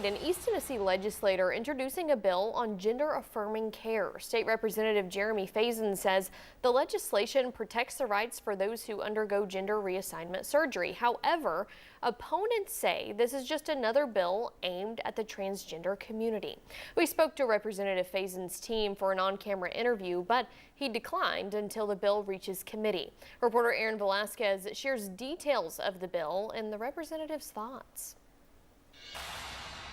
An East Tennessee legislator introducing a bill on gender-affirming care. State Representative Jeremy Faison says the legislation protects the rights for those who undergo gender reassignment surgery. However, opponents say this is just another bill aimed at the transgender community. We spoke to Representative Faison's team for an on-camera interview, but he declined until the bill reaches committee. Reporter Aaron Velasquez shares details of the bill and the representative's thoughts.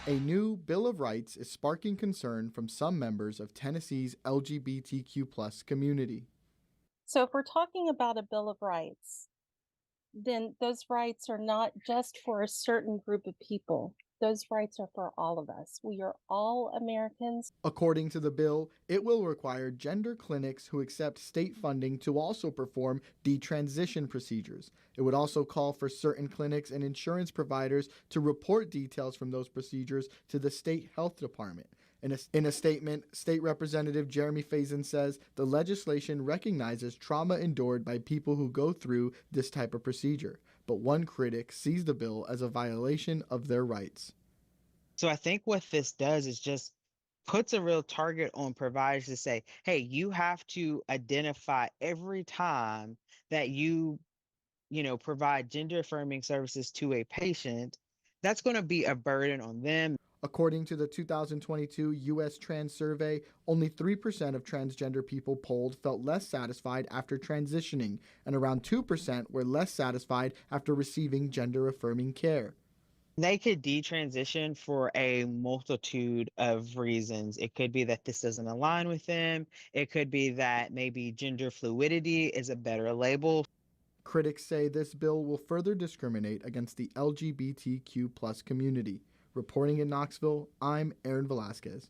A new Bill of Rights is sparking concern from some members of Tennessee's LGBTQ+ community. So if we're talking about a Bill of Rights, then those rights are not just for a certain group of people. Those rights are for all of us. We are all Americans. According to the bill, it will require gender clinics who accept state funding to also perform detransition procedures. It would also call for certain clinics and insurance providers to report details from those procedures to the state health department. In a statement, State Representative Jeremy Faison says the legislation recognizes trauma endured by people who go through this type of procedure, but one critic sees the bill as a violation of their rights. So I think what this does is just puts a real target on providers to say, hey, you have to identify every time that you provide gender affirming services to a patient. That's going to be a burden on them. According to the 2022 U.S. Trans Survey, only 3% of transgender people polled felt less satisfied after transitioning, and around 2% were less satisfied after receiving gender-affirming care. They could detransition for a multitude of reasons. It could be that this doesn't align with them. It could be that maybe gender fluidity is a better label. Critics say this bill will further discriminate against the LGBTQ+ community. Reporting in Knoxville, I'm Aaron Velasquez.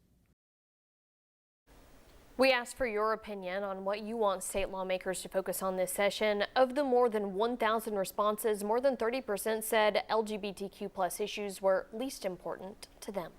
We asked for your opinion on what you want state lawmakers to focus on this session. Of the more than 1,000 responses, more than 30% said LGBTQ+ issues were least important to them.